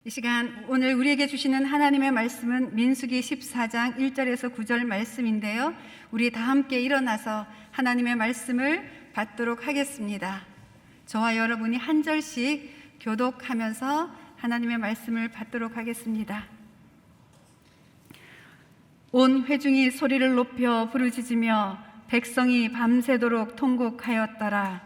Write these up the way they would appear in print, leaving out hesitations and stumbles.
이 시간 오늘 우리에게 주시는 하나님의 말씀은 민수기 14장 1절에서 9절 말씀인데요. 우리 다 함께 일어나서 하나님의 말씀을 받도록 하겠습니다. 저와 여러분이 한 절씩 교독하면서 하나님의 말씀을 받도록 하겠습니다. 온 회중이 소리를 높여 부르짖으며 백성이 밤새도록 통곡하였더라.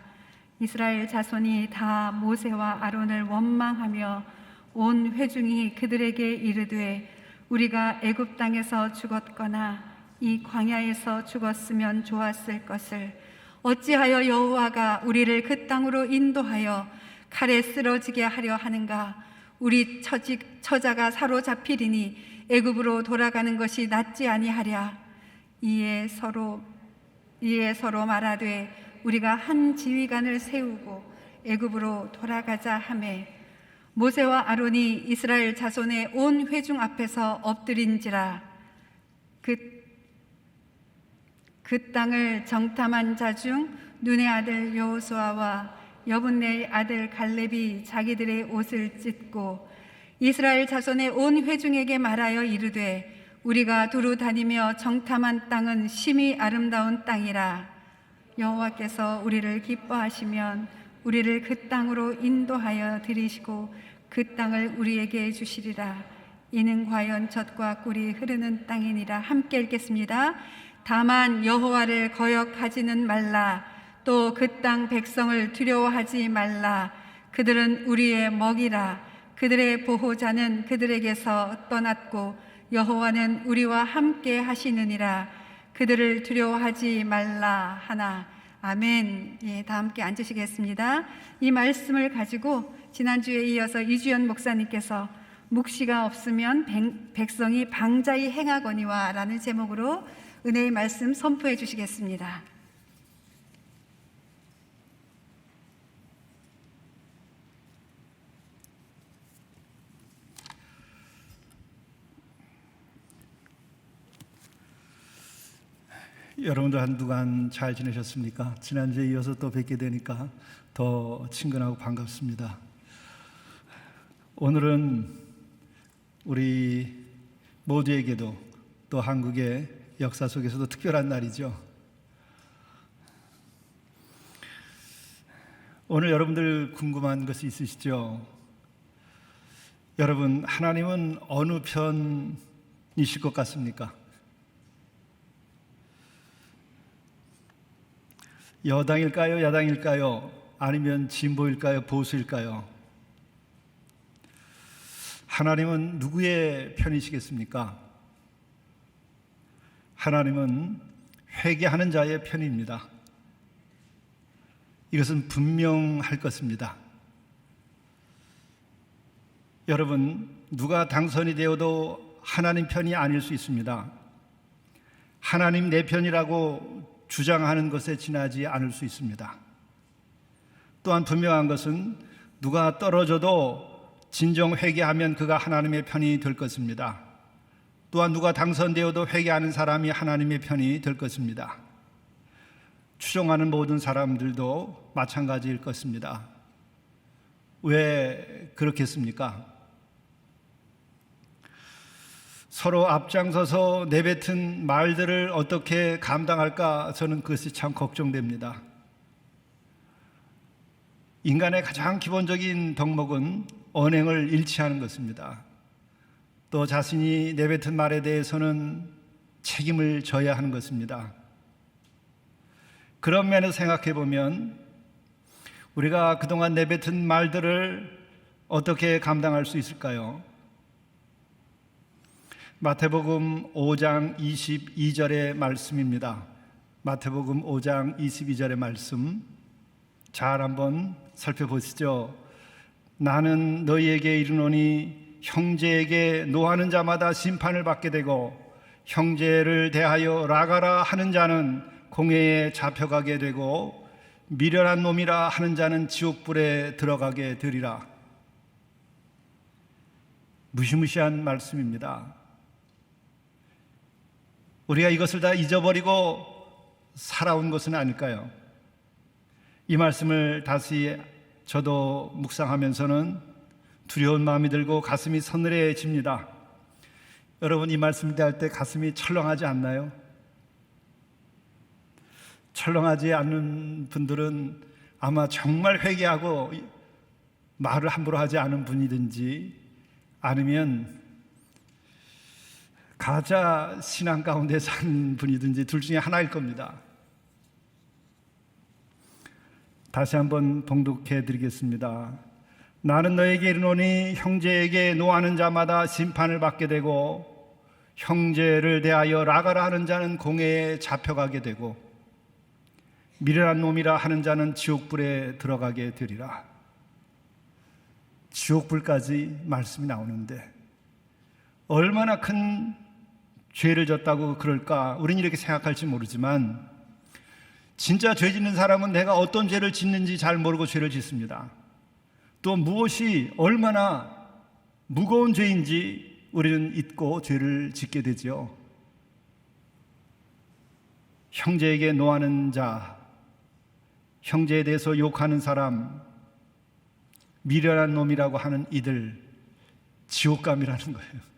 이스라엘 자손이 다 모세와 아론을 원망하며 온 회중이 그들에게 이르되 우리가 애굽 땅에서 죽었거나 이 광야에서 죽었으면 좋았을 것을 어찌하여 여호와가 우리를 그 땅으로 인도하여 칼에 쓰러지게 하려 하는가? 우리 처자가 사로잡히리니 애굽으로 돌아가는 것이 낫지 아니하랴. 이에 서로 말하되 우리가 한 지휘관을 세우고 애굽으로 돌아가자 하매 모세와 아론이 이스라엘 자손의 온 회중 앞에서 엎드린지라. 그 땅을 정탐한 자 중 눈의 아들 여호수아와 여분네의 아들 갈렙이 자기들의 옷을 찢고 이스라엘 자손의 온 회중에게 말하여 이르되 우리가 두루 다니며 정탐한 땅은 심히 아름다운 땅이라. 여호와께서 우리를 기뻐하시면 우리를 그 땅으로 인도하여 들이시고 그 땅을 우리에게 주시리라. 이는 과연 젖과 꿀이 흐르는 땅이니라. 함께 읽겠습니다. 다만 여호와를 거역하지는 말라. 또 그 땅 백성을 두려워하지 말라. 그들은 우리의 먹이라. 그들의 보호자는 그들에게서 떠났고 여호와는 우리와 함께 하시느니라. 그들을 두려워하지 말라 하나. 아멘. 다 함께 앉으시겠습니다. 이 말씀을 가지고 지난주에 이어서 이주연 목사님께서 묵시가 없으면 백성이 방자히 행하거니와 라는 제목으로 은혜의 말씀 선포해 주시겠습니다. 여러분들 한 주간 잘 지내셨습니까? 지난주에 이어서 또 뵙게 되니까 더 친근하고 반갑습니다. 오늘은 우리 모두에게도 또 한국의 역사 속에서도 특별한 날이죠. 오늘 여러분들 궁금한 것이 있으시죠? 여러분, 하나님은 어느 편이실 것 같습니까? 여당일까요? 야당일까요? 아니면 진보일까요? 보수일까요? 하나님은 누구의 편이시겠습니까? 하나님은 회개하는 자의 편입니다. 이것은 분명할 것입니다. 여러분, 누가 당선이 되어도 하나님 편이 아닐 수 있습니다. 하나님 내 편이라고 주장하는 것에 지나지 않을 수 있습니다. 또한 분명한 것은 누가 떨어져도 진정 회개하면 그가 하나님의 편이 될 것입니다. 또한 누가 당선되어도 회개하는 사람이 하나님의 편이 될 것입니다. 추종하는 모든 사람들도 마찬가지일 것입니다. 왜 그렇겠습니까? 서로 앞장서서 내뱉은 말들을 어떻게 감당할까? 저는 그것이 참 걱정됩니다. 인간의 가장 기본적인 덕목은 언행을 일치하는 것입니다. 또 자신이 내뱉은 말에 대해서는 책임을 져야 하는 것입니다. 그런 면에서 생각해 보면 우리가 그동안 내뱉은 말들을 어떻게 감당할 수 있을까요? 마태복음 5장 22절의 말씀입니다. 마태복음 5장 22절의 말씀 잘 한번 살펴보시죠. 나는 너희에게 이르노니 형제에게 노하는 자마다 심판을 받게 되고 형제를 대하여 라가라 하는 자는 공회에 잡혀가게 되고 미련한 놈이라 하는 자는 지옥불에 들어가게 되리라. 무시무시한 말씀입니다. 우리가 이것을 다 잊어버리고 살아온 것은 아닐까요? 이 말씀을 다시 저도 묵상하면서는 두려운 마음이 들고 가슴이 서늘해집니다. 여러분, 이 말씀을 대할 때 가슴이 철렁하지 않나요? 철렁하지 않는 분들은 아마 정말 회개하고 말을 함부로 하지 않은 분이든지 아니면 가짜 신앙 가운데 산 분이든지 둘 중에 하나일 겁니다. 다시 한번 봉독해 드리겠습니다. 나는 너에게 이르노니 형제에게 노하는 자마다 심판을 받게 되고 형제를 대하여 라가라 하는 자는 공회에 잡혀가게 되고 미련한 놈이라 하는 자는 지옥불에 들어가게 되리라. 지옥불까지 말씀이 나오는데 얼마나 큰 죄를 졌다고 그럴까? 우리는 이렇게 생각할지 모르지만 진짜 죄 짓는 사람은 내가 어떤 죄를 짓는지 잘 모르고 죄를 짓습니다. 또 무엇이 얼마나 무거운 죄인지 우리는 잊고 죄를 짓게 되지요. 형제에게 노하는 자, 형제에 대해서 욕하는 사람, 미련한 놈이라고 하는 이들, 지옥감이라는 거예요.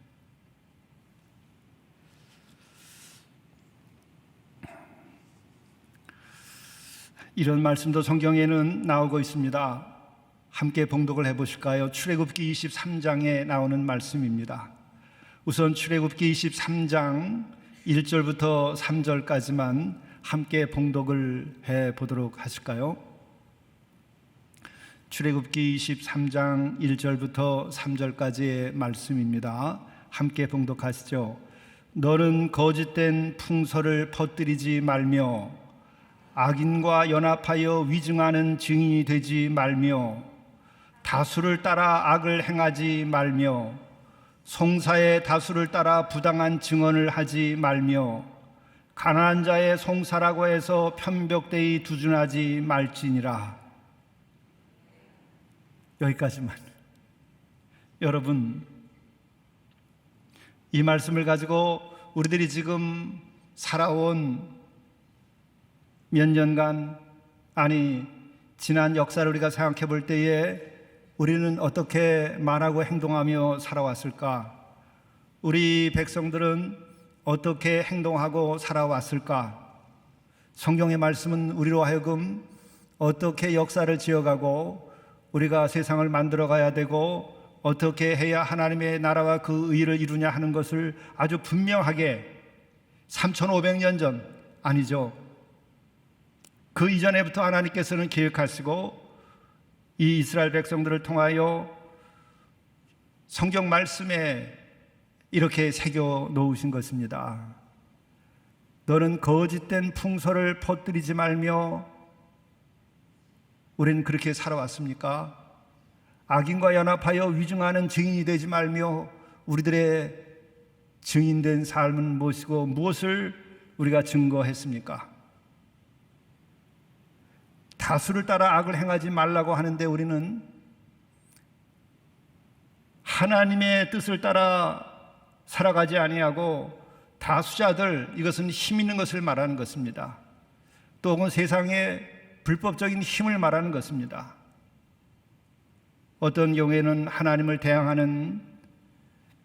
이런 말씀도 성경에는 나오고 있습니다. 함께 봉독을 해보실까요? 출애굽기 23장에 나오는 말씀입니다. 우선 출애굽기 23장 1절부터 3절까지만 함께 봉독을 해보도록 하실까요? 출애굽기 23장 1절부터 3절까지의 말씀입니다. 함께 봉독하시죠. 너는 거짓된 풍설을 퍼뜨리지 말며 악인과 연합하여 위증하는 증인이 되지 말며 다수를 따라 악을 행하지 말며 송사의 다수를 따라 부당한 증언을 하지 말며 가난한 자의 송사라고 해서 편벽되이 두둔하지 말지니라. 여기까지만. 여러분, 이 말씀을 가지고 우리들이 지금 살아온 몇 년간, 아니 지난 역사를 우리가 생각해 볼 때에 우리는 어떻게 말하고 행동하며 살아왔을까? 우리 백성들은 어떻게 행동하고 살아왔을까? 성경의 말씀은 우리로 하여금 어떻게 역사를 지어가고 우리가 세상을 만들어 가야 되고 어떻게 해야 하나님의 나라와 그 의를 이루냐 하는 것을 아주 분명하게 3500년 전, 아니죠, 그 이전에부터 하나님께서는 계획하시고 이 이스라엘 백성들을 통하여 성경 말씀에 이렇게 새겨 놓으신 것입니다. 너는 거짓된 풍설을 퍼뜨리지 말며. 우리는 그렇게 살아왔습니까? 악인과 연합하여 위증하는 증인이 되지 말며 우리들의 증인된 삶은 무엇이고 무엇을 우리가 증거했습니까? 다수를 따라 악을 행하지 말라고 하는데 우리는 하나님의 뜻을 따라 살아가지 아니하고 다수자들, 이것은 힘 있는 것을 말하는 것입니다. 또 혹은 세상의 불법적인 힘을 말하는 것입니다. 어떤 경우에는 하나님을 대항하는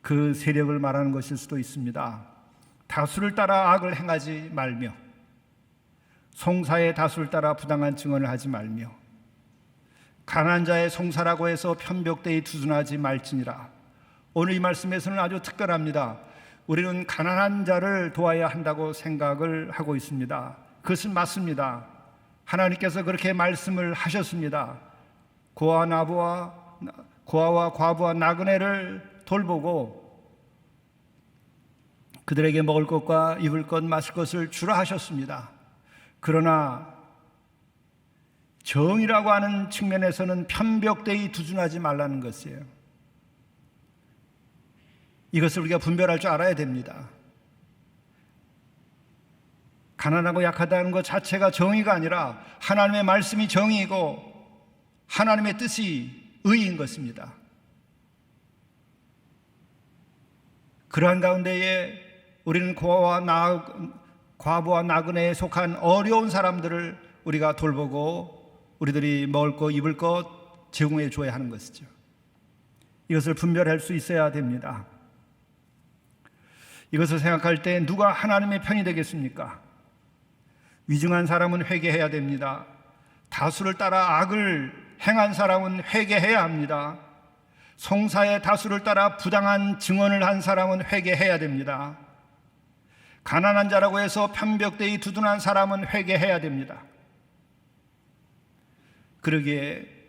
그 세력을 말하는 것일 수도 있습니다. 다수를 따라 악을 행하지 말며 송사의 다수를 따라 부당한 증언을 하지 말며 가난한 자의 송사라고 해서 편벽되이 두둔하지 말지니라. 오늘 이 말씀에서는 아주 특별합니다. 우리는 가난한 자를 도와야 한다고 생각을 하고 있습니다. 그것은 맞습니다. 하나님께서 그렇게 말씀을 하셨습니다. 고아와 과부와 나그네를 돌보고 그들에게 먹을 것과 입을 것, 마실 것을 주라 하셨습니다. 그러나 정의라고 하는 측면에서는 편벽되이 두둔하지 말라는 것이에요. 이것을 우리가 분별할 줄 알아야 됩니다. 가난하고 약하다는 것 자체가 정의가 아니라 하나님의 말씀이 정의이고 하나님의 뜻이 의인 것입니다. 그러한 가운데에 우리는 과부와 나그네에 속한 어려운 사람들을 우리가 돌보고 우리들이 먹을 것, 입을 것 제공해 줘야 하는 것이죠. 이것을 분별할 수 있어야 됩니다. 이것을 생각할 때 누가 하나님의 편이 되겠습니까? 위증한 사람은 회개해야 됩니다. 다수를 따라 악을 행한 사람은 회개해야 합니다. 송사의 다수를 따라 부당한 증언을 한 사람은 회개해야 됩니다. 가난한 자라고 해서 편벽되이 두둔한 사람은 회개해야 됩니다. 그러기에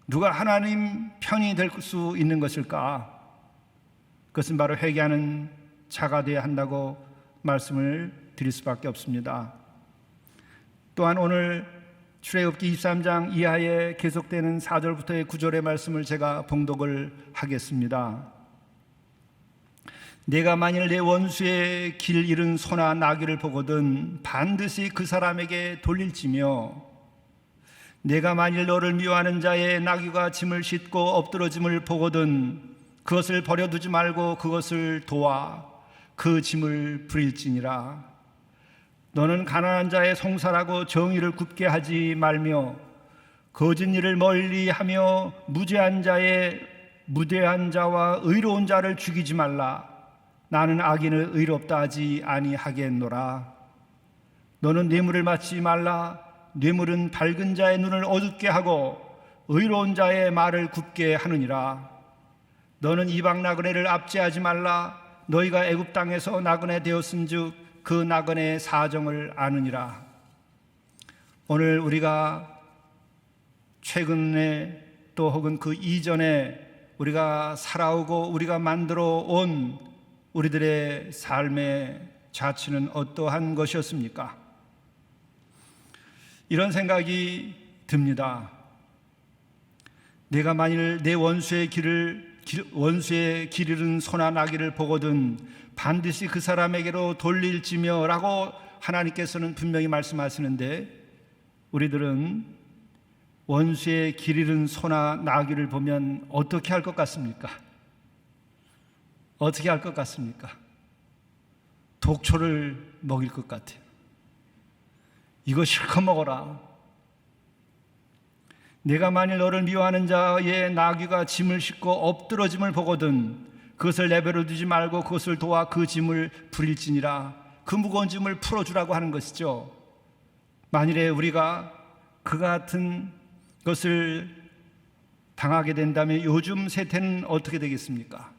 누가 하나님 편이 될 수 있는 것일까? 그것은 바로 회개하는 자가 되어야 한다고 말씀을 드릴 수밖에 없습니다. 또한 오늘 출애굽기 23장 이하에 계속되는 4절부터의 9절의 말씀을 제가 봉독을 하겠습니다. 내가 만일 내 원수의 길 잃은 소나 나귀를 보거든 반드시 그 사람에게 돌릴지며 내가 만일 너를 미워하는 자의 나귀가 짐을 싣고 엎드러짐을 보거든 그것을 버려두지 말고 그것을 도와 그 짐을 부릴지니라. 너는 가난한 자의 송사라고 정의를 굽게 하지 말며 거짓 일을 멀리하며 무죄한 자와 의로운 자를 죽이지 말라. 나는 악인을 의롭다 하지 아니하겠노라. 너는 뇌물을 받지 말라. 뇌물은 밝은 자의 눈을 어둡게 하고 의로운 자의 말을 굽게 하느니라. 너는 이방 나그네를 압제하지 말라. 너희가 애굽 땅에서 나그네 되었은즉 그 나그네의 사정을 아느니라. 오늘 우리가 최근에 또 혹은 그 이전에 우리가 살아오고 우리가 만들어 온 우리들의 삶의 자취는 어떠한 것이었습니까? 이런 생각이 듭니다. 내가 만일 내 원수의 길 잃은 소나 나귀를 보거든 반드시 그 사람에게로 돌릴지며 라고 하나님께서는 분명히 말씀하시는데 우리들은 원수의 길 잃은 소나 나귀를 보면 어떻게 할 것 같습니까? 어떻게 할 것 같습니까? 독초를 먹일 것 같아요. 이거 실컷 먹어라. 내가 만일 너를 미워하는 자의 나귀가 짐을 싣고 엎드러짐을 보거든 그것을 내버려 두지 말고 그것을 도와 그 짐을 부릴지니라. 그 무거운 짐을 풀어주라고 하는 것이죠. 만일에 우리가 그 같은 것을 당하게 된다면 요즘 세태는 어떻게 되겠습니까?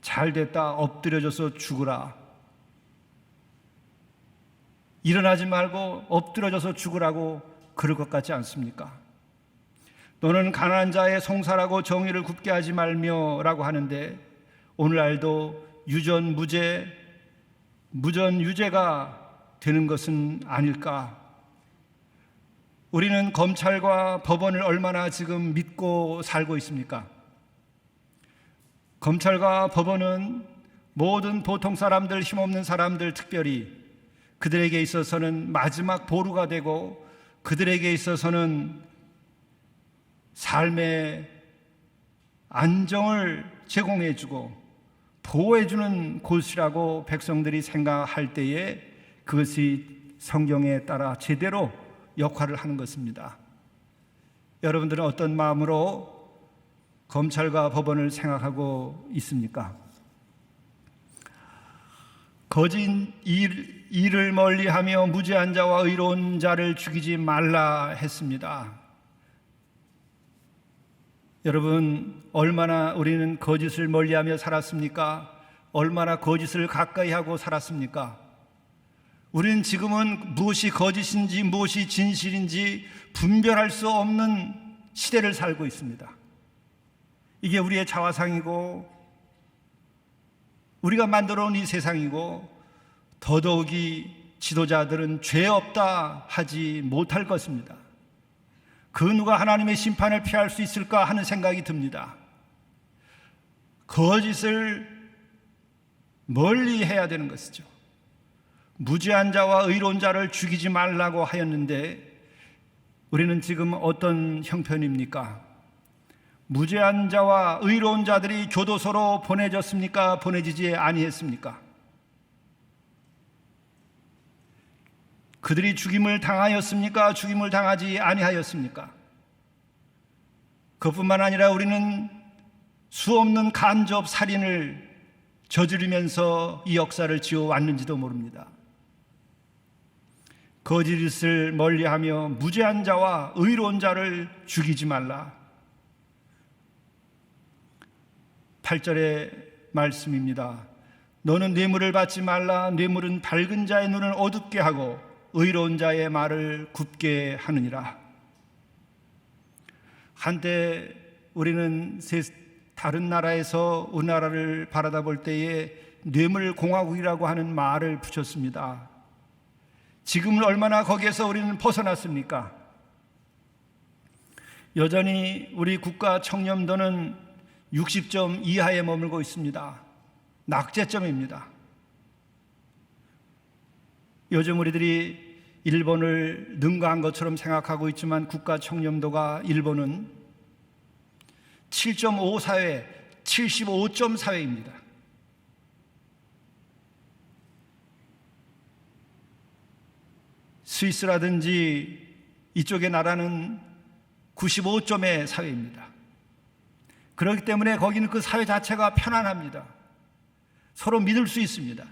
잘 됐다, 엎드려져서 죽으라. 일어나지 말고 엎드려져서 죽으라고 그럴 것 같지 않습니까? 너는 가난한 자의 송사라고 정의를 굽게 하지 말며 라고 하는데 오늘날도 무전유죄가 되는 것은 아닐까? 우리는 검찰과 법원을 얼마나 지금 믿고 살고 있습니까? 검찰과 법원은 모든 보통 사람들, 힘없는 사람들 특별히 그들에게 있어서는 마지막 보루가 되고 그들에게 있어서는 삶의 안정을 제공해주고 보호해주는 곳이라고 백성들이 생각할 때에 그것이 성경에 따라 제대로 역할을 하는 것입니다. 여러분들은 어떤 마음으로 검찰과 법원을 생각하고 있습니까? 거짓 일을 멀리하며 무죄한 자와 의로운 자를 죽이지 말라 했습니다. 여러분, 얼마나 우리는 거짓을 멀리하며 살았습니까? 얼마나 거짓을 가까이 하고 살았습니까? 우리는 지금은 무엇이 거짓인지 무엇이 진실인지 분별할 수 없는 시대를 살고 있습니다. 이게 우리의 자화상이고 우리가 만들어 온 이 세상이고 더더욱이 지도자들은 죄 없다 하지 못할 것입니다. 그 누가 하나님의 심판을 피할 수 있을까 하는 생각이 듭니다. 거짓을 멀리 해야 되는 것이죠. 무죄한 자와 의로운 자를 죽이지 말라고 하였는데 우리는 지금 어떤 형편입니까? 무죄한 자와 의로운 자들이 교도소로 보내졌습니까? 보내지지 아니했습니까? 그들이 죽임을 당하였습니까? 죽임을 당하지 아니하였습니까? 그뿐만 아니라 우리는 수없는 간접 살인을 저지르면서 이 역사를 지어왔는지도 모릅니다. 거짓을 멀리하며 무죄한 자와 의로운 자를 죽이지 말라. 8절의 말씀입니다. 너는 뇌물을 받지 말라. 뇌물은 밝은 자의 눈을 어둡게 하고 의로운 자의 말을 굽게 하느니라. 한때 우리는 다른 나라에서 우리나라를 바라다 볼 때에 뇌물공화국이라고 하는 말을 붙였습니다. 지금은 얼마나 거기에서 우리는 벗어났습니까? 여전히 우리 국가 청렴도는 60점 이하에 머물고 있습니다. 낙제점입니다. 요즘 우리들이 일본을 능가한 것처럼 생각하고 있지만 국가 청렴도가 일본은 7.5 사회, 75점 사회입니다. 스위스라든지 이쪽의 나라는 95점의 사회입니다. 그렇기 때문에 거기는 그 사회 자체가 편안합니다. 서로 믿을 수 있습니다.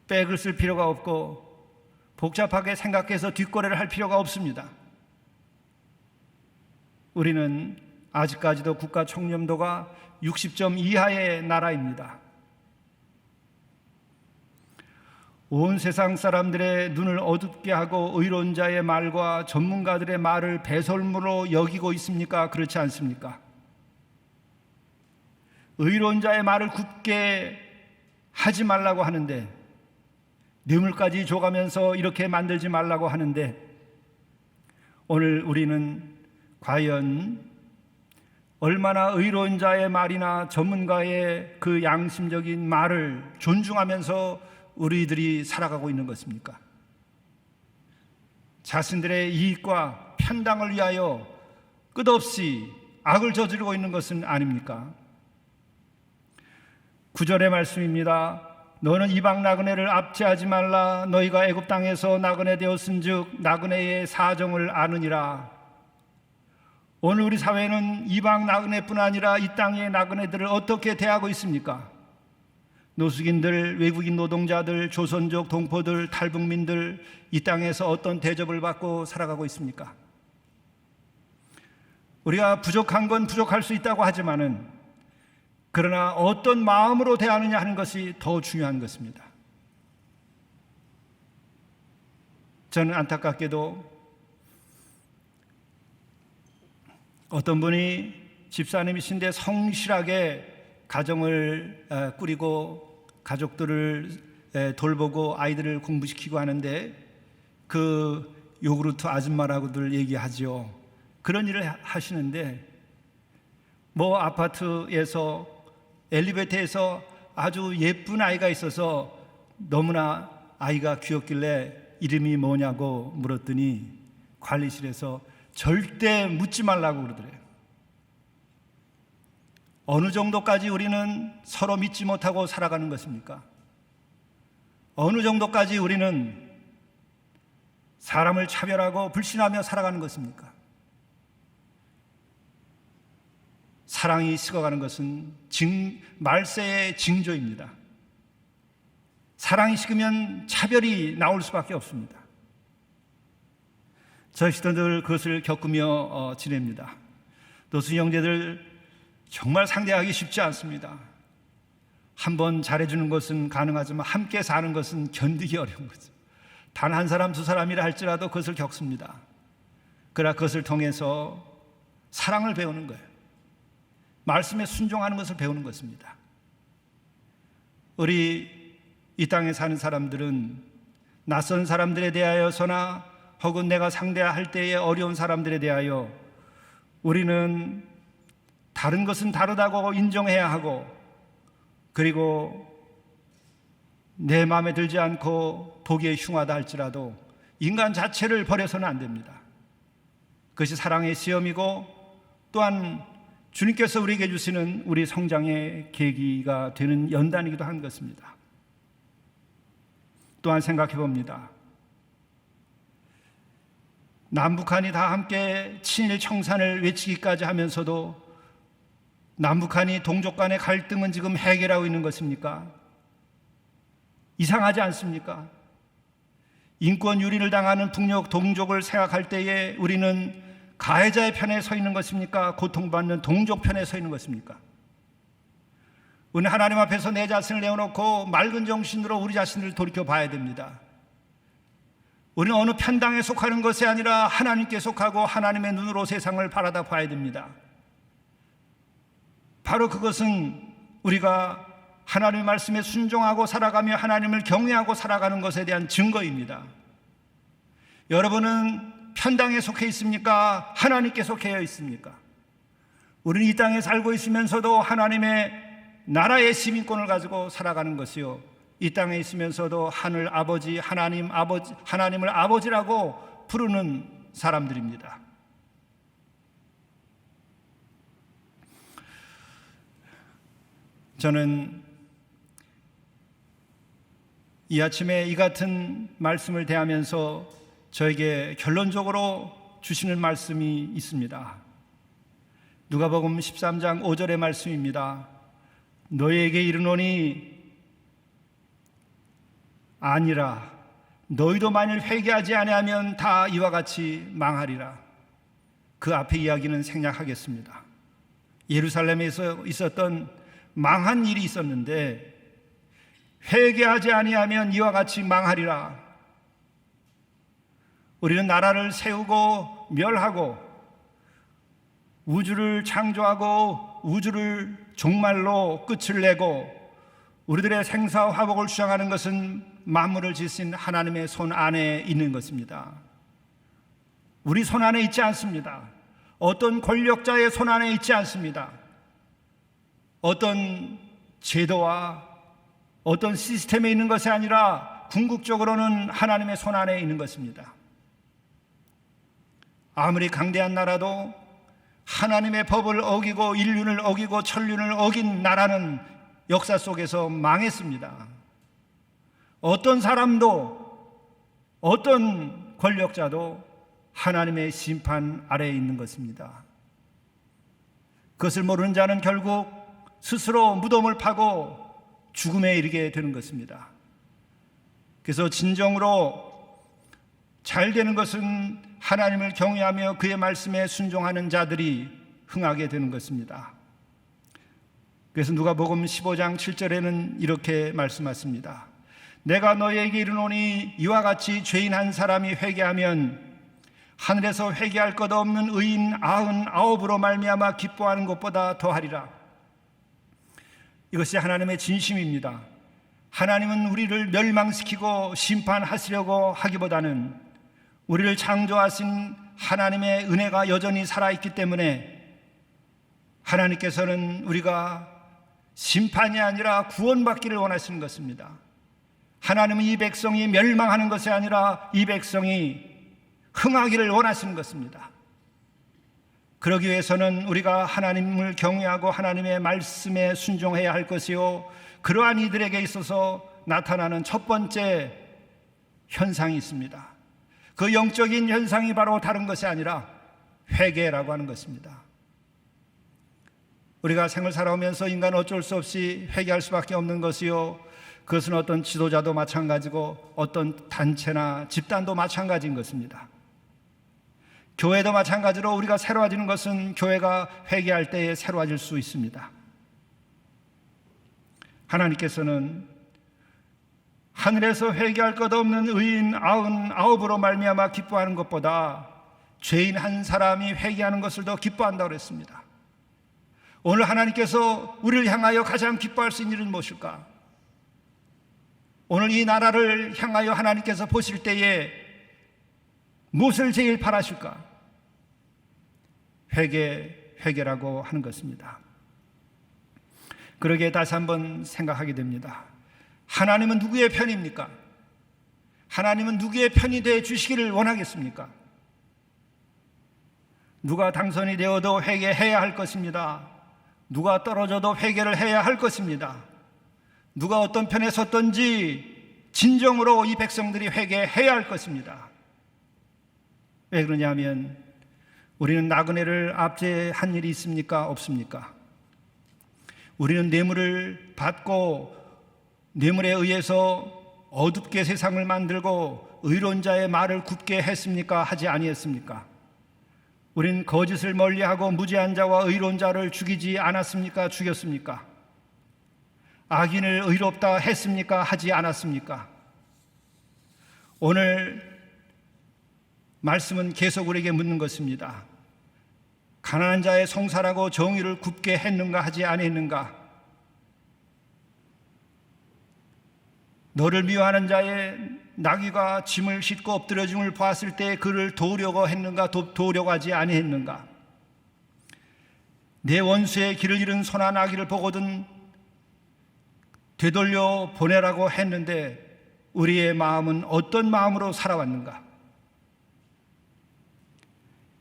백을 쓸 필요가 없고 복잡하게 생각해서 뒷거래를 할 필요가 없습니다. 우리는 아직까지도 국가 청렴도가 60점 이하의 나라입니다. 온 세상 사람들의 눈을 어둡게 하고 의로운 자의 말과 전문가들의 말을 배설물로 여기고 있습니까? 그렇지 않습니까? 의로운 자의 말을 굽게 하지 말라고 하는데, 뇌물까지 줘가면서 이렇게 만들지 말라고 하는데, 오늘 우리는 과연 얼마나 의로운 자의 말이나 전문가의 그 양심적인 말을 존중하면서 우리들이 살아가고 있는 것입니까? 자신들의 이익과 편당을 위하여 끝없이 악을 저지르고 있는 것은 아닙니까? 9절의 말씀입니다. 너는 이방 나그네를 압제하지 말라. 너희가 애굽 땅에서 나그네 되었은즉 나그네의 사정을 아느니라. 오늘 우리 사회는 이방 나그네뿐 아니라 이 땅의 나그네들을 어떻게 대하고 있습니까? 노숙인들, 외국인 노동자들, 조선족, 동포들, 탈북민들, 이 땅에서 어떤 대접을 받고 살아가고 있습니까? 우리가 부족한 건 부족할 수 있다고 하지만은, 그러나 어떤 마음으로 대하느냐 하는 것이 더 중요한 것입니다. 저는 안타깝게도 어떤 분이 집사님이신데 성실하게 가정을 꾸리고 가족들을 돌보고 아이들을 공부시키고 하는데, 그 요구르트 아줌마라고들 얘기하죠. 그런 일을 하시는데, 뭐 아파트에서 엘리베이터에서 아주 예쁜 아이가 있어서 너무나 아이가 귀엽길래 이름이 뭐냐고 물었더니 관리실에서 절대 묻지 말라고 그러더래요. 어느 정도까지 우리는 서로 믿지 못하고 살아가는 것입니까? 어느 정도까지 우리는 사람을 차별하고 불신하며 살아가는 것입니까? 사랑이 식어가는 것은 말세의 징조입니다. 사랑이 식으면 차별이 나올 수밖에 없습니다. 저희 시도들 그것을 겪으며 지냅니다. 노숙 형제들 정말 상대하기 쉽지 않습니다. 한번 잘해주는 것은 가능하지만 함께 사는 것은 견디기 어려운 거죠. 단 한 사람 두 사람이라 할지라도 그것을 겪습니다. 그러나 그것을 통해서 사랑을 배우는 거예요. 말씀에 순종하는 것을 배우는 것입니다. 우리 이 땅에 사는 사람들은 낯선 사람들에 대하여서나 혹은 내가 상대할 때에 어려운 사람들에 대하여 우리는 다른 것은 다르다고 인정해야 하고, 그리고 내 마음에 들지 않고 보기에 흉하다 할지라도 인간 자체를 버려서는 안 됩니다. 그것이 사랑의 시험이고, 또한 주님께서 우리에게 주시는 우리 성장의 계기가 되는 연단이기도 한 것입니다. 또한 생각해 봅니다. 남북한이 다 함께 친일 청산을 외치기까지 하면서도 남북한이 동족 간의 갈등은 지금 해결하고 있는 것입니까? 이상하지 않습니까? 인권 유린을 당하는 북녘 동족을 생각할 때에 우리는 가해자의 편에 서 있는 것입니까? 고통받는 동족 편에 서 있는 것입니까? 우리는 하나님 앞에서 내 자신을 내어놓고 맑은 정신으로 우리 자신을 돌이켜 봐야 됩니다. 우리는 어느 편당에 속하는 것이 아니라 하나님께 속하고 하나님의 눈으로 세상을 바라다 봐야 됩니다. 바로 그것은 우리가 하나님의 말씀에 순종하고 살아가며 하나님을 경외하고 살아가는 것에 대한 증거입니다. 여러분은 편당에 속해 있습니까? 하나님께 속해 있습니까? 우리는 이 땅에 살고 있으면서도 하나님의 나라의 시민권을 가지고 살아가는 것이요, 이 땅에 있으면서도 하늘 아버지, 하나님을 아버지라고 부르는 사람들입니다. 저는 이 아침에 이 같은 말씀을 대하면서 저에게 결론적으로 주시는 말씀이 있습니다. 누가복음 13장 5절의 말씀입니다. 너희에게 이르노니 아니라 너희도 만일 회개하지 아니하면 다 이와 같이 망하리라. 그 앞에 이야기는 생략하겠습니다. 예루살렘에서 있었던 망한 일이 있었는데 회개하지 아니하면 이와 같이 망하리라. 우리는 나라를 세우고 멸하고 우주를 창조하고 우주를 종말로 끝을 내고 우리들의 생사화복을 주장하는 것은 만물을 지으신 하나님의 손 안에 있는 것입니다. 우리 손 안에 있지 않습니다. 어떤 권력자의 손 안에 있지 않습니다. 어떤 제도와 어떤 시스템에 있는 것이 아니라 궁극적으로는 하나님의 손 안에 있는 것입니다. 아무리 강대한 나라도 하나님의 법을 어기고 인륜을 어기고 천륜을 어긴 나라는 역사 속에서 망했습니다. 어떤 사람도 어떤 권력자도 하나님의 심판 아래에 있는 것입니다. 그것을 모르는 자는 결국 스스로 무덤을 파고 죽음에 이르게 되는 것입니다. 그래서 진정으로 잘 되는 것은 하나님을 경외하며 그의 말씀에 순종하는 자들이 흥하게 되는 것입니다. 그래서 누가복음 15장 7절에는 이렇게 말씀하십니다. 내가 너희에게 이르노니 이와 같이 죄인 한 사람이 회개하면 하늘에서 회개할 것 없는 의인 99으로 말미암아 기뻐하는 것보다 더하리라. 이것이 하나님의 진심입니다. 하나님은 우리를 멸망시키고 심판하시려고 하기보다는 우리를 창조하신 하나님의 은혜가 여전히 살아있기 때문에 하나님께서는 우리가 심판이 아니라 구원받기를 원하시는 것입니다. 하나님은 이 백성이 멸망하는 것이 아니라 이 백성이 흥하기를 원하시는 것입니다. 그러기 위해서는 우리가 하나님을 경외하고 하나님의 말씀에 순종해야 할 것이요, 그러한 이들에게 있어서 나타나는 첫 번째 현상이 있습니다. 그 영적인 현상이 바로 다른 것이 아니라 회개라고 하는 것입니다. 우리가 생을 살아오면서 인간은 어쩔 수 없이 회개할 수밖에 없는 것이요, 그것은 어떤 지도자도 마찬가지고 어떤 단체나 집단도 마찬가지인 것입니다. 교회도 마찬가지로 우리가 새로워지는 것은 교회가 회개할 때에 새로워질 수 있습니다. 하나님께서는 하늘에서 회개할 것 없는 의인 99으로 말미암아 기뻐하는 것보다 죄인 한 사람이 회개하는 것을 더 기뻐한다고 그랬습니다. 오늘 하나님께서 우리를 향하여 가장 기뻐할 수 있는 일은 무엇일까? 오늘 이 나라를 향하여 하나님께서 보실 때에 무엇을 제일 바라실까? 회개라고 하는 것입니다. 그러기에 다시 한번 생각하게 됩니다. 하나님은 누구의 편입니까? 하나님은 누구의 편이 되어 주시기를 원하겠습니까? 누가 당선이 되어도 회개해야 할 것입니다. 누가 떨어져도 회개를 해야 할 것입니다. 누가 어떤 편에 섰든지 진정으로 이 백성들이 회개해야 할 것입니다. 왜 그러냐면 우리는 나그네를 압제한 일이 있습니까? 없습니까? 우리는 뇌물을 받고 뇌물에 의해서 어둡게 세상을 만들고 의로운 자의 말을 굽게 했습니까? 하지 아니했습니까? 우린 거짓을 멀리하고 무죄한 자와 의로운 자를 죽이지 않았습니까? 죽였습니까? 악인을 의롭다 했습니까? 하지 않았습니까? 오늘 말씀은 계속 우리에게 묻는 것입니다. 가난한 자의 송사라고 정의를 굽게 했는가 하지 아니했는가? 너를 미워하는 자의 나귀가 짐을 싣고 엎드려짐을 보았을 때 그를 도우려고 했는가? 도우려고 하지 아니했는가? 내 원수의 길을 잃은 소나 나귀를 보거든 되돌려 보내라고 했는데 우리의 마음은 어떤 마음으로 살아왔는가?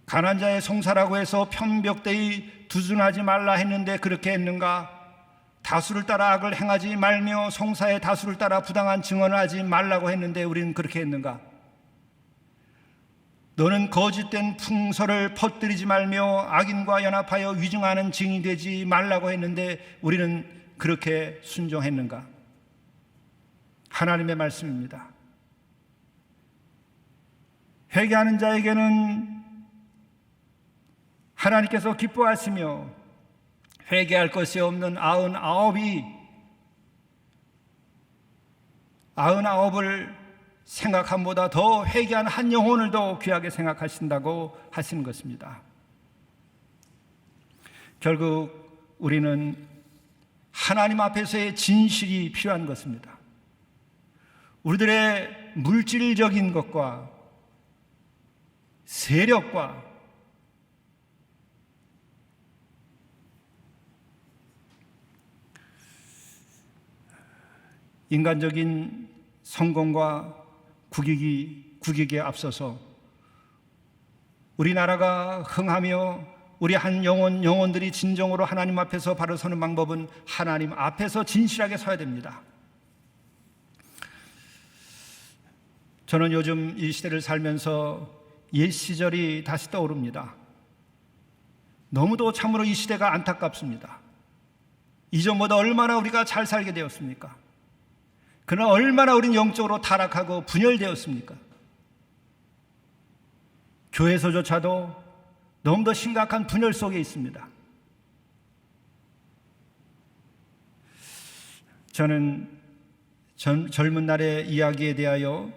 가난한 자의 송사라고 해서 편벽되이 두둔하지 말라 했는데 그렇게 했는가? 다수를 따라 악을 행하지 말며 송사의 다수를 따라 부당한 증언을 하지 말라고 했는데 우리는 그렇게 했는가? 너는 거짓된 풍설을 퍼뜨리지 말며 악인과 연합하여 위증하는 증인이 되지 말라고 했는데 우리는 그렇게 순종했는가? 하나님의 말씀입니다. 회개하는 자에게는 하나님께서 기뻐하시며 회개할 것이 없는 99을 생각함보다 더 회개한 한 영혼을 더 귀하게 생각하신다고 하시는 것입니다. 결국 우리는 하나님 앞에서의 진실이 필요한 것입니다. 우리들의 물질적인 것과 세력과 인간적인 성공과 국익에 앞서서 우리나라가 흥하며 우리 한 영혼들이 진정으로 하나님 앞에서 바로 서는 방법은 하나님 앞에서 진실하게 서야 됩니다. 저는 요즘 이 시대를 살면서 옛 시절이 다시 떠오릅니다. 너무도 참으로 이 시대가 안타깝습니다. 이전보다 얼마나 우리가 잘 살게 되었습니까? 그러나 얼마나 우리는 영적으로 타락하고 분열되었습니까? 교회에서조차도 너무 더 심각한 분열 속에 있습니다. 저는 젊은 날의 이야기에 대하여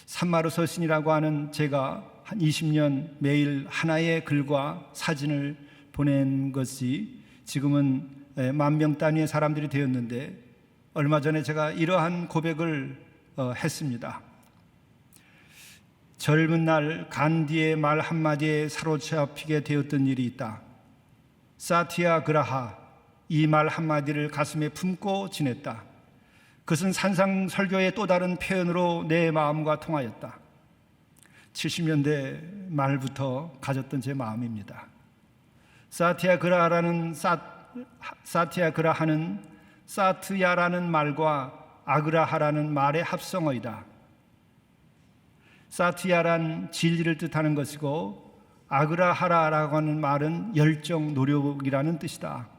산마루 서신이라고 하는 제가 한 20년 매일 하나의 글과 사진을 보낸 것이 지금은 10,000명 단위의 사람들이 되었는데 얼마 전에 제가 이러한 고백을 했습니다. 젊은 날 간디의 말 한마디에 사로잡히게 되었던 일이 있다. 사티아그라하, 이 말 한마디를 가슴에 품고 지냈다. 그것은 산상설교의 또 다른 표현으로 내 마음과 통하였다. 70년대 말부터 가졌던 제 마음입니다. 사티아그라하는 사트야라는 말과 아그라하라는 말의 합성어이다. 사티야란 진리를 뜻하는 것이고 아그라하라라고 하는 말은 열정, 노력이라는 뜻이다.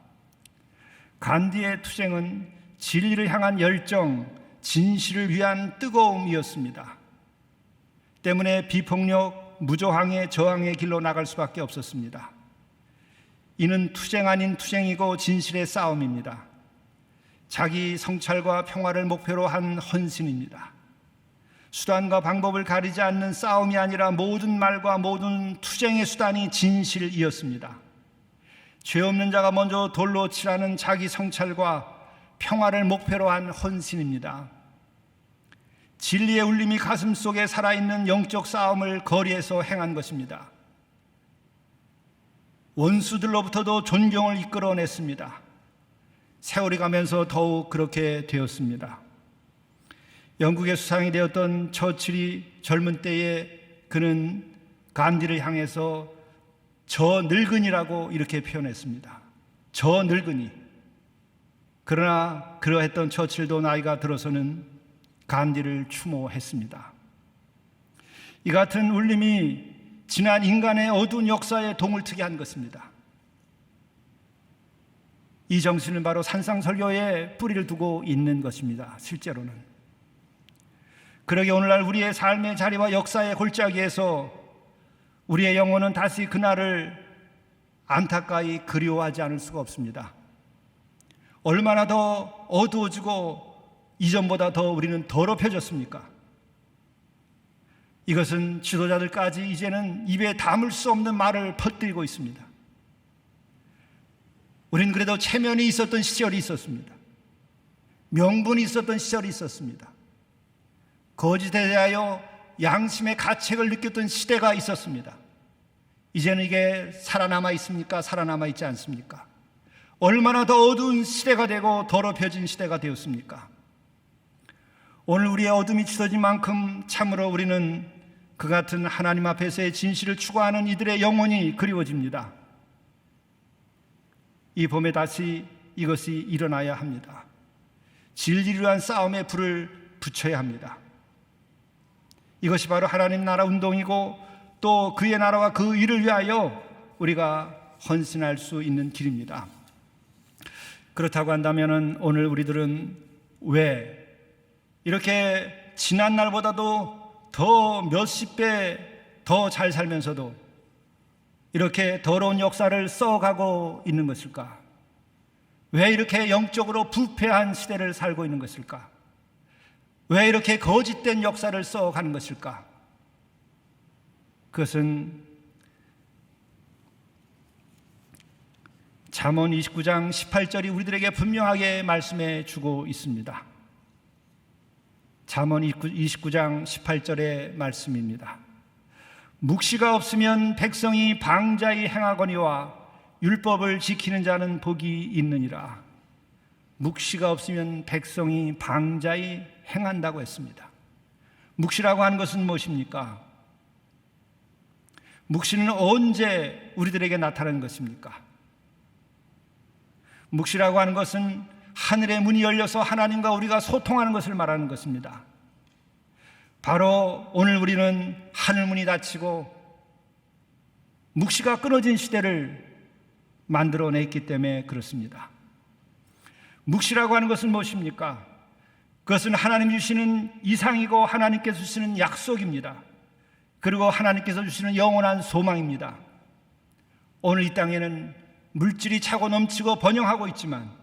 간디의 투쟁은 진리를 향한 열정, 진실을 위한 뜨거움이었습니다. 때문에 비폭력, 무저항의 저항의 길로 나갈 수밖에 없었습니다. 이는 투쟁 아닌 투쟁이고 진실의 싸움입니다. 자기 성찰과 평화를 목표로 한 헌신입니다. 수단과 방법을 가리지 않는 싸움이 아니라 모든 말과 모든 투쟁의 수단이 진실이었습니다. 죄 없는 자가 먼저 돌로 치라는 자기 성찰과 평화를 목표로 한 헌신입니다. 진리의 울림이 가슴 속에 살아있는 영적 싸움을 거리에서 행한 것입니다. 원수들로부터도 존경을 이끌어냈습니다. 세월이 가면서 더욱 그렇게 되었습니다. 영국의 수상이 되었던 처칠이 젊은 때에 그는 간디를 향해서 저 늙은이라고 이렇게 표현했습니다. 저 늙은이. 그러나 그러했던 처칠도 나이가 들어서는 간디를 추모했습니다. 이 같은 울림이 지난 인간의 어두운 역사에 동을 트게 한 것입니다. 이 정신은 바로 산상설교에 뿌리를 두고 있는 것입니다. 실제로는. 그러게 오늘날 우리의 삶의 자리와 역사의 골짜기에서 우리의 영혼은 다시 그날을 안타까이 그리워하지 않을 수가 없습니다. 얼마나 더 어두워지고 이전보다 더 우리는 더럽혀졌습니까? 이것은 지도자들까지 이제는 입에 담을 수 없는 말을 퍼뜨리고 있습니다. 우리는 그래도 체면이 있었던 시절이 있었습니다. 명분이 있었던 시절이 있었습니다. 거짓에 대하여 양심의 가책을 느꼈던 시대가 있었습니다. 이제는 이게 살아남아 있습니까? 살아남아 있지 않습니까? 얼마나 더 어두운 시대가 되고 더럽혀진 시대가 되었습니까? 오늘 우리의 어둠이 짙어진 만큼 참으로 우리는 그 같은 하나님 앞에서의 진실을 추구하는 이들의 영혼이 그리워집니다. 이 봄에 다시 이것이 일어나야 합니다. 진리를 위한 싸움에 불을 붙여야 합니다. 이것이 바로 하나님 나라 운동이고 또 그의 나라와 그 일을 위하여 우리가 헌신할 수 있는 길입니다. 그렇다고 한다면 오늘 우리들은 왜 이렇게 지난 날보다도 더 몇십 배 더 잘 살면서도 이렇게 더러운 역사를 써가고 있는 것일까? 왜 이렇게 영적으로 부패한 시대를 살고 있는 것일까? 왜 이렇게 거짓된 역사를 써가는 것일까? 그것은 잠언 29장 18절이 우리들에게 분명하게 말씀해 주고 있습니다. 잠언 29장 18절의 말씀입니다. 묵시가 없으면 백성이 방자히 행하거니와 율법을 지키는 자는 복이 있느니라. 묵시가 없으면 백성이 방자히 행한다고 했습니다. 묵시라고 하는 것은 무엇입니까? 묵시는 언제 우리들에게 나타나는 것입니까? 묵시라고 하는 것은 하늘의 문이 열려서 하나님과 우리가 소통하는 것을 말하는 것입니다. 바로 오늘 우리는 하늘문이 닫히고 묵시가 끊어진 시대를 만들어냈기 때문에 그렇습니다. 묵시라고 하는 것은 무엇입니까? 그것은 하나님 주시는 이상이고 하나님께서 주시는 약속입니다. 그리고 하나님께서 주시는 영원한 소망입니다. 오늘 이 땅에는 물질이 차고 넘치고 번영하고 있지만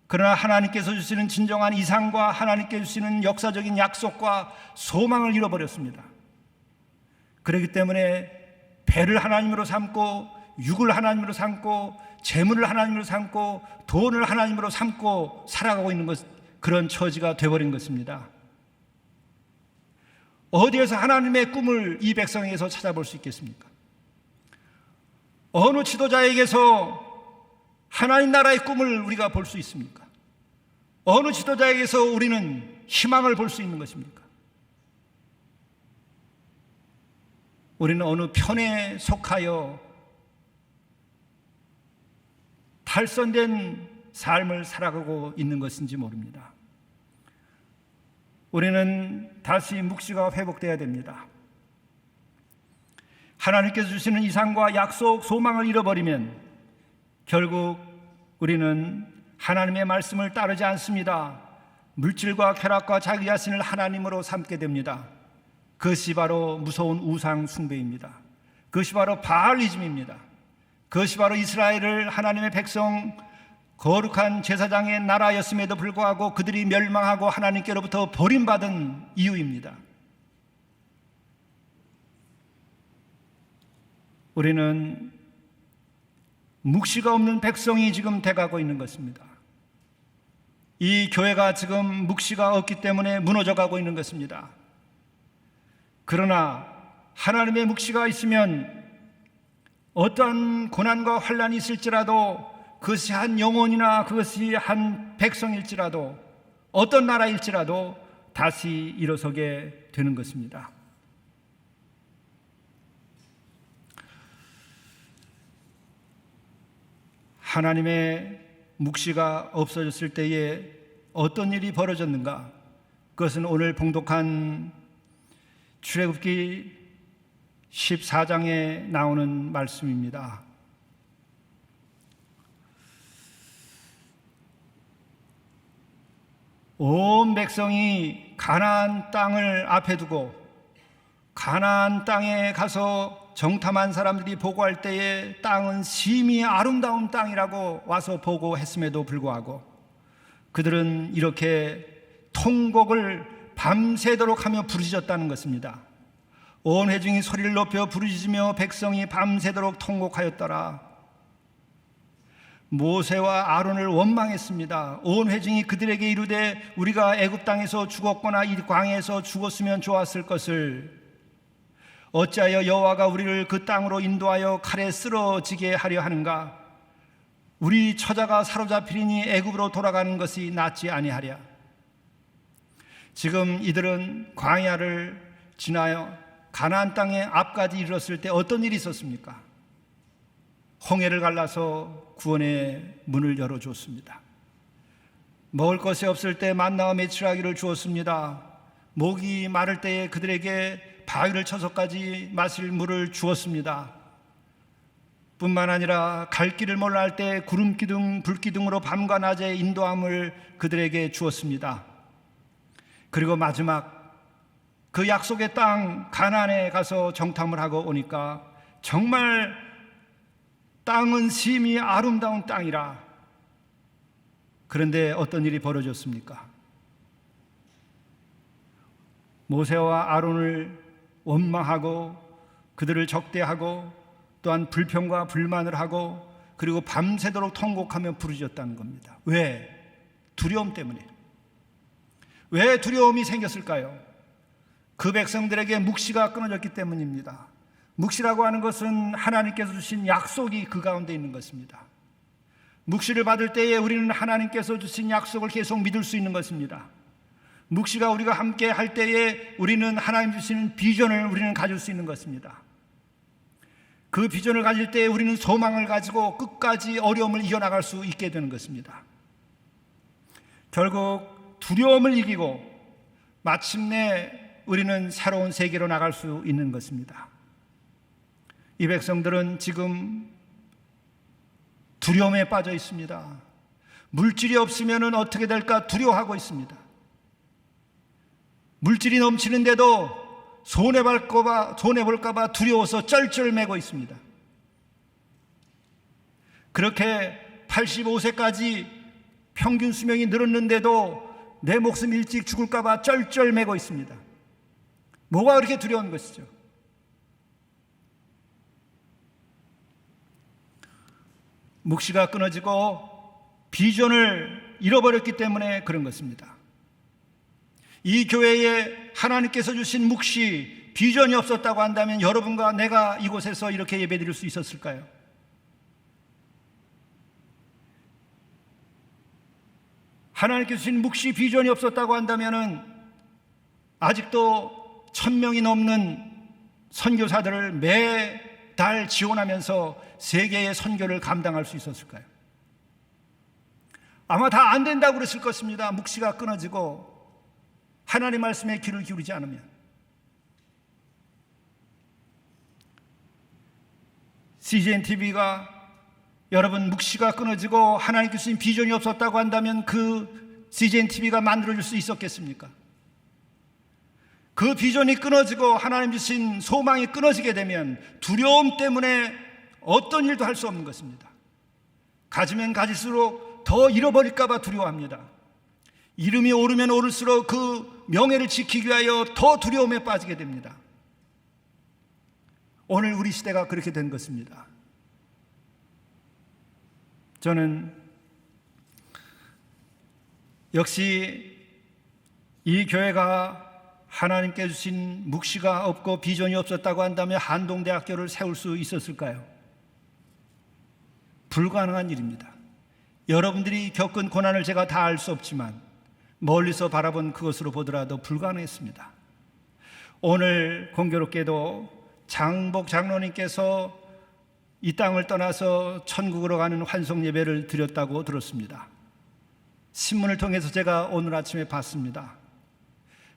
그러나 하나님께서 주시는 진정한 이상과 하나님께서 주시는 역사적인 약속과 소망을 잃어버렸습니다. 그렇기 때문에 배를 하나님으로 삼고 육을 하나님으로 삼고 재물을 하나님으로 삼고 돈을 하나님으로 삼고 살아가고 있는 것, 그런 처지가 되어버린 것입니다. 어디에서 하나님의 꿈을 이 백성에게서 찾아볼 수 있겠습니까? 어느 지도자에게서 하나님 나라의 꿈을 우리가 볼 수 있습니까? 어느 지도자에게서 우리는 희망을 볼 수 있는 것입니까? 우리는 어느 편에 속하여 탈선된 삶을 살아가고 있는 것인지 모릅니다. 우리는 다시 묵시가 회복되어야 됩니다. 하나님께서 주시는 이상과 약속, 소망을 잃어버리면 결국 우리는 하나님의 말씀을 따르지 않습니다. 물질과 쾌락과 자기 자신을 하나님으로 삼게 됩니다. 그것이 바로 무서운 우상 숭배입니다. 그것이 바로 바알이즘입니다. 그것이 바로 이스라엘을 하나님의 백성 거룩한 제사장의 나라였음에도 불구하고 그들이 멸망하고 하나님께로부터 버림받은 이유입니다. 우리는 묵시가 없는 백성이 지금 돼가고 있는 것입니다. 이 교회가 지금 묵시가 없기 때문에 무너져가고 있는 것입니다. 그러나 하나님의 묵시가 있으면 어떠한 고난과 환난이 있을지라도 그것이 한 영혼이나 그것이 한 백성일지라도 어떤 나라일지라도 다시 일어서게 되는 것입니다. 하나님의 묵시가 없어졌을 때에 어떤 일이 벌어졌는가? 그것은 오늘 봉독한 출애굽기 14장에 나오는 말씀입니다. 온 백성이 가나안 땅을 앞에 두고 가나안 땅에 가서 정탐한 사람들이 보고할 때에 땅은 심히 아름다운 땅이라고 와서 보고했음에도 불구하고 그들은 이렇게 통곡을 밤새도록 하며 부르짖었다는 것입니다. 온 회중이 소리를 높여 부르짖으며 백성이 밤새도록 통곡하였더라. 모세와 아론을 원망했습니다. 온 회중이 그들에게 이르되 우리가 애굽 땅에서 죽었거나 이 광야에서 죽었으면 좋았을 것을 어찌하여 여호와가 우리를 그 땅으로 인도하여 칼에 쓰러지게 하려 하는가? 우리 처자가 사로잡히리니 애굽으로 돌아가는 것이 낫지 아니하랴. 지금 이들은 광야를 지나여 가나안 땅의 앞까지 이르렀을 때 어떤 일이 있었습니까? 홍해를 갈라서 구원의 문을 열어줬습니다. 먹을 것이 없을 때 만나와 메추라기를 주었습니다. 목이 마를 때에 그들에게 바위를 쳐서까지 마실 물을 주었습니다. 뿐만 아니라 갈 길을 몰라 할 때 구름기둥 불기둥으로 밤과 낮에 인도함을 그들에게 주었습니다. 그리고 마지막 그 약속의 땅 가나안에 가서 정탐을 하고 오니까 정말 땅은 심히 아름다운 땅이라. 그런데 어떤 일이 벌어졌습니까? 모세와 아론을 원망하고 그들을 적대하고 또한 불평과 불만을 하고 그리고 밤새도록 통곡하며 부르짖었다는 겁니다. 왜? 두려움 때문에. 왜 두려움이 생겼을까요? 그 백성들에게 묵시가 끊어졌기 때문입니다. 묵시라고 하는 것은 하나님께서 주신 약속이 그 가운데 있는 것입니다. 묵시를 받을 때에 우리는 하나님께서 주신 약속을 계속 믿을 수 있는 것입니다. 묵시가 우리가 함께 할 때에 우리는 하나님 주시는 비전을 우리는 가질 수 있는 것입니다. 그 비전을 가질 때에 우리는 소망을 가지고 끝까지 어려움을 이겨나갈 수 있게 되는 것입니다. 결국 두려움을 이기고 마침내 우리는 새로운 세계로 나갈 수 있는 것입니다. 이 백성들은 지금 두려움에 빠져 있습니다. 물질이 없으면 어떻게 될까 두려워하고 있습니다. 물질이 넘치는데도 손해볼까 봐 두려워서 쩔쩔매고 있습니다. 그렇게 85세까지 평균 수명이 늘었는데도 내 목숨 일찍 죽을까 봐 쩔쩔매고 있습니다. 뭐가 그렇게 두려운 것이죠? 묵시가 끊어지고 비전을 잃어버렸기 때문에 그런 것입니다. 이 교회에 하나님께서 주신 묵시, 비전이 없었다고 한다면 여러분과 내가 이곳에서 이렇게 예배드릴 수 있었을까요? 하나님께서 주신 묵시, 비전이 없었다고 한다면 아직도 1000명이 넘는 선교사들을 매달 지원하면서 세계의 선교를 감당할 수 있었을까요? 아마 다 안 된다고 그랬을 것입니다. 묵시가 끊어지고 하나님 말씀에 귀를 기울이지 않으면. CGN TV가 여러분 묵시가 끊어지고 하나님께 주신 비전이 없었다고 한다면 그 CGN TV가 만들어질 수 있었겠습니까? 그 비전이 끊어지고 하나님 주신 소망이 끊어지게 되면 두려움 때문에 어떤 일도 할 수 없는 것입니다. 가지면 가질수록 더 잃어버릴까 봐 두려워합니다. 이름이 오르면 오를수록 그 명예를 지키기 위하여 더 두려움에 빠지게 됩니다. 오늘 우리 시대가 그렇게 된 것입니다. 저는 역시 이 교회가 하나님께 주신 묵시가 없고 비전이 없었다고 한다면 한동대학교를 세울 수 있었을까요? 불가능한 일입니다. 여러분들이 겪은 고난을 제가 다 알 수 없지만 멀리서 바라본 그것으로 보더라도 불가능했습니다. 오늘 공교롭게도 장복 장로님께서 이 땅을 떠나서 천국으로 가는 환송 예배를 드렸다고 들었습니다. 신문을 통해서 제가 오늘 아침에 봤습니다.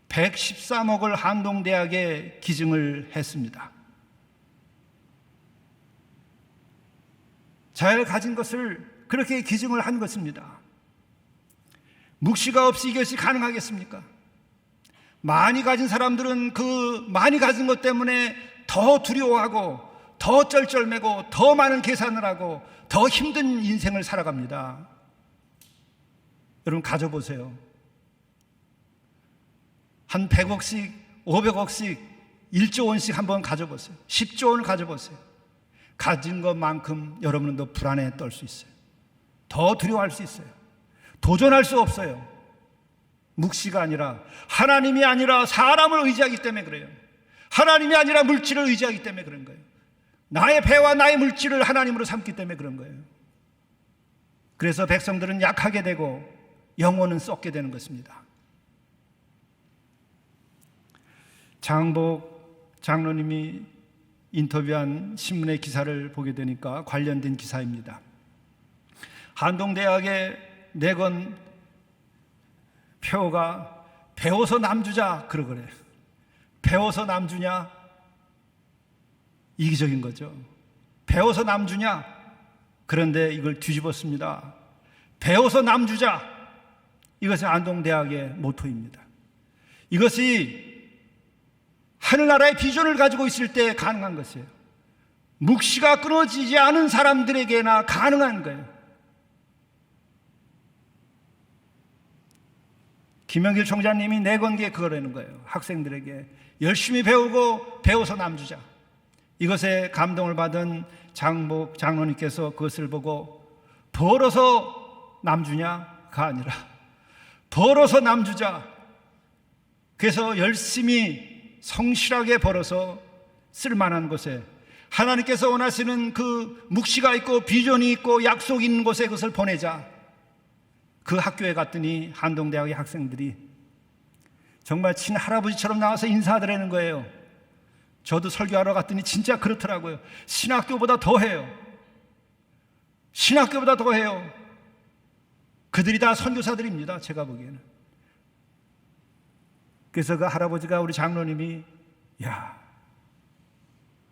113억을 한동대학에 기증을 했습니다. 잘 가진 것을 그렇게 기증을 한 것입니다. 묵시가 없이 이것이 가능하겠습니까? 많이 가진 사람들은 그 많이 가진 것 때문에 더 두려워하고 더 쩔쩔매고 더 많은 계산을 하고 더 힘든 인생을 살아갑니다. 여러분 가져보세요. 한 100억씩 500억씩 1조 원씩 한번 가져보세요. 10조 원을 가져보세요. 가진 것만큼 여러분은 더 불안에 떨 수 있어요. 더 두려워할 수 있어요. 도전할 수 없어요. 묵시가 아니라, 하나님이 아니라 사람을 의지하기 때문에 그래요. 하나님이 아니라 물질을 의지하기 때문에 그런 거예요. 나의 배와 나의 물질을 하나님으로 삼기 때문에 그런 거예요. 그래서 백성들은 약하게 되고 영혼은 썩게 되는 것입니다. 장복 장로님이 인터뷰한 신문의 기사를 보게 되니까 관련된 기사입니다. 한동대학의 내건 표가 배워서 남주자 그러거래요. 배워서 남주냐? 이기적인 거죠. 배워서 남주냐? 그런데 이걸 뒤집었습니다. 배워서 남주자. 이것이 안동대학의 모토입니다. 이것이 하늘나라의 비전을 가지고 있을 때 가능한 것이에요. 묵시가 끊어지지 않은 사람들에게나 가능한 거예요. 김영길 총장님이 내건 게 그거라는 거예요. 학생들에게 열심히 배우고 배워서 남주자. 이것에 감동을 받은 장복 장로님께서 그것을 보고 벌어서 남주냐가 아니라 벌어서 남주자. 그래서 열심히 성실하게 벌어서 쓸만한 곳에 하나님께서 원하시는 그 묵시가 있고 비전이 있고 약속이 있는 곳에 그것을 보내자. 그 학교에 갔더니 한동대학의 학생들이 정말 친할아버지처럼 나와서 인사하더라는 거예요. 저도 설교하러 갔더니 진짜 그렇더라고요. 신학교보다 더해요. 신학교보다 더해요. 그들이 다 선교사들입니다. 제가 보기에는. 그래서 그 할아버지가 우리 장로님이 야,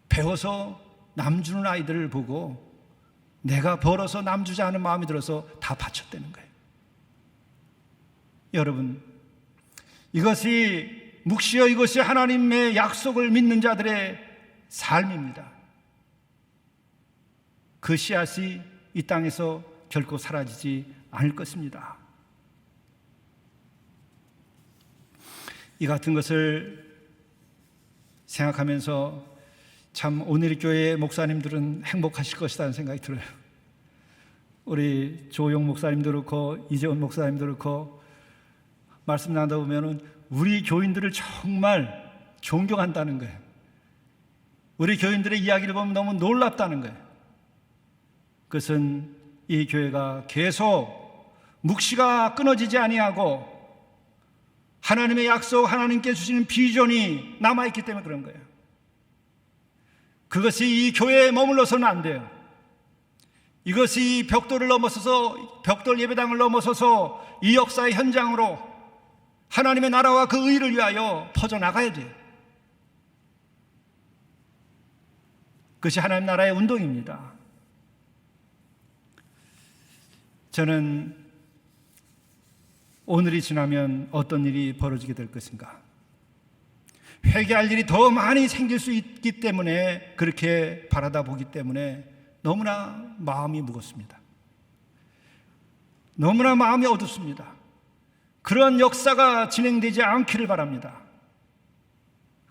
배워서 남주는 아이들을 보고 내가 벌어서 남주자 하는 마음이 들어서 다 바쳤다는 거예요. 여러분, 이것이 묵시여 이것이 하나님의 약속을 믿는 자들의 삶입니다. 그 씨앗이 이 땅에서 결코 사라지지 않을 것입니다. 이 같은 것을 생각하면서 참 오늘 교회의 목사님들은 행복하실 것이라는 생각이 들어요. 우리 조용 목사님도 그렇고 이재원 목사님도 그렇고 말씀 나누다 보면은 우리 교인들을 정말 존경한다는 거예요. 우리 교인들의 이야기를 보면 너무 놀랍다는 거예요. 그것은 이 교회가 계속 묵시가 끊어지지 아니하고 하나님의 약속, 하나님께 주시는 비전이 남아있기 때문에 그런 거예요. 그것이 이 교회에 머물러서는 안 돼요. 이것이 벽돌을 넘어서서 벽돌 예배당을 넘어서서 이 역사의 현장으로 하나님의 나라와 그 의를 위하여 퍼져나가야 돼요. 그것이 하나님 나라의 운동입니다. 저는 오늘이 지나면 어떤 일이 벌어지게 될 것인가? 회개할 일이 더 많이 생길 수 있기 때문에 그렇게 바라다 보기 때문에 너무나 마음이 무겁습니다. 너무나 마음이 어둡습니다. 그런 역사가 진행되지 않기를 바랍니다.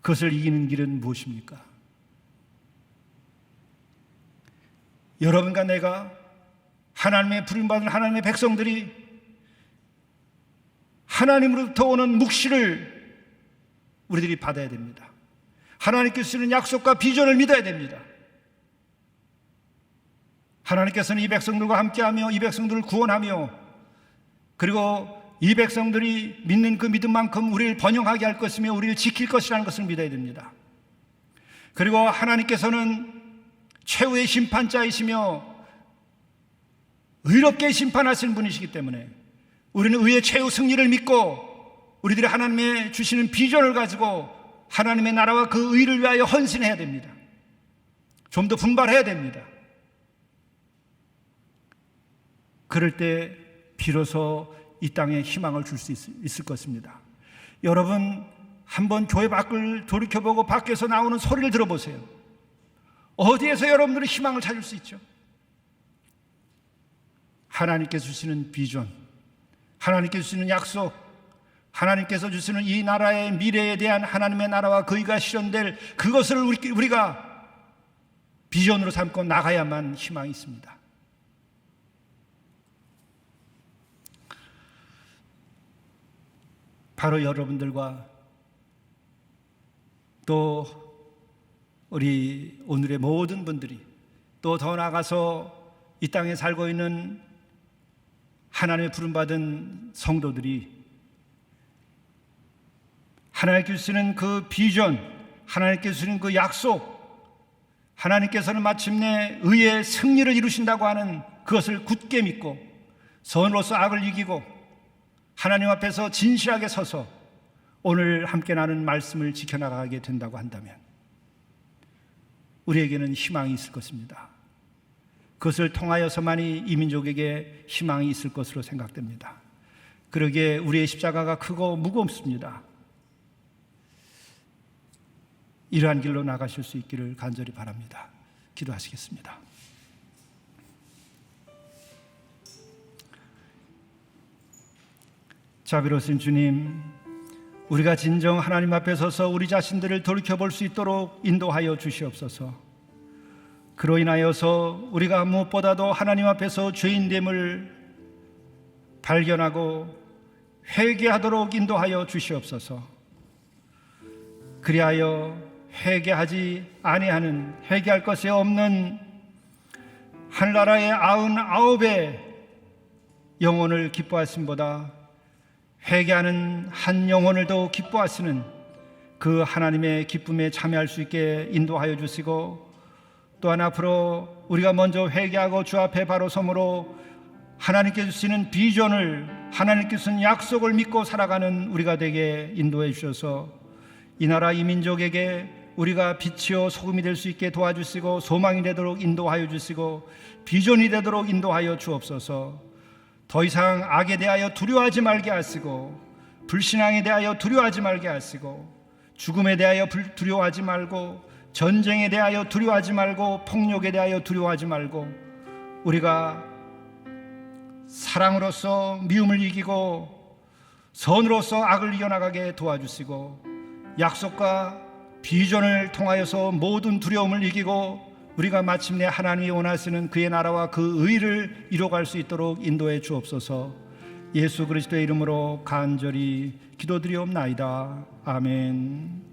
그것을 이기는 길은 무엇입니까? 여러분과 내가 하나님의 부름받은 하나님의 백성들이 하나님으로부터 오는 묵시를 우리들이 받아야 됩니다. 하나님께서 주시는 약속과 비전을 믿어야 됩니다. 하나님께서는 이 백성들과 함께하며 이 백성들을 구원하며 그리고 이 백성들이 믿는 그 믿음만큼 우리를 번영하게 할 것이며 우리를 지킬 것이라는 것을 믿어야 됩니다. 그리고 하나님께서는 최후의 심판자이시며 의롭게 심판하시는 분이시기 때문에 우리는 의의 최후 승리를 믿고 우리들이 하나님의 주시는 비전을 가지고 하나님의 나라와 그 의를 위하여 헌신해야 됩니다. 좀 더 분발해야 됩니다. 그럴 때 비로소 이 땅에 희망을 줄 수 있을 것입니다. 여러분, 한번 교회 밖을 돌이켜보고 밖에서 나오는 소리를 들어보세요. 어디에서 여러분들은 희망을 찾을 수 있죠? 하나님께서 주시는 비전, 하나님께서 주시는 약속, 하나님께서 주시는 이 나라의 미래에 대한 하나님의 나라와 그의가 실현될 그것을 우리가 비전으로 삼고 나가야만 희망이 있습니다. 바로 여러분들과 또 우리 오늘의 모든 분들이 또 더 나아가서 이 땅에 살고 있는 하나님의 부름받은 성도들이 하나님께서 주시는 그 비전, 하나님께서 주시는 그 약속, 하나님께서는 마침내 의의 승리를 이루신다고 하는 그것을 굳게 믿고 선으로서 악을 이기고 하나님 앞에서 진실하게 서서 오늘 함께 나눈 말씀을 지켜나가게 된다고 한다면 우리에게는 희망이 있을 것입니다. 그것을 통하여서만이 이 민족에게 희망이 있을 것으로 생각됩니다. 그러기에 우리의 십자가가 크고 무겁습니다. 이러한 길로 나가실 수 있기를 간절히 바랍니다. 기도하시겠습니다. 자비로우신 주님, 우리가 진정 하나님 앞에 서서 우리 자신들을 돌이켜볼 수 있도록 인도하여 주시옵소서. 그로 인하여서 우리가 무엇보다도 하나님 앞에서 죄인됨을 발견하고 회개하도록 인도하여 주시옵소서. 그리하여 회개하지 아니하는, 회개할 것이 없는 하늘나라의 99의 영혼을 기뻐하심보다 회개하는 한 영혼을 더 기뻐하시는 그 하나님의 기쁨에 참여할 수 있게 인도하여 주시고, 또한 앞으로 우리가 먼저 회개하고 주 앞에 바로 섬으로 하나님께 주시는 비전을, 하나님께 주신 약속을 믿고 살아가는 우리가 되게 인도해 주셔서 이 나라 이 민족에게 우리가 빛이요 소금이 될 수 있게 도와주시고, 소망이 되도록 인도하여 주시고, 비전이 되도록 인도하여 주옵소서. 더 이상 악에 대하여 두려워하지 말게 하시고, 불신앙에 대하여 두려워하지 말게 하시고, 죽음에 대하여 두려워하지 말고, 전쟁에 대하여 두려워하지 말고, 폭력에 대하여 두려워하지 말고, 우리가 사랑으로서 미움을 이기고 선으로서 악을 이겨나가게 도와주시고, 약속과 비전을 통하여서 모든 두려움을 이기고 우리가 마침내 하나님이 원하시는 그의 나라와 그 의를 이뤄갈 수 있도록 인도해 주옵소서. 예수 그리스도의 이름으로 간절히 기도드리옵나이다. 아멘.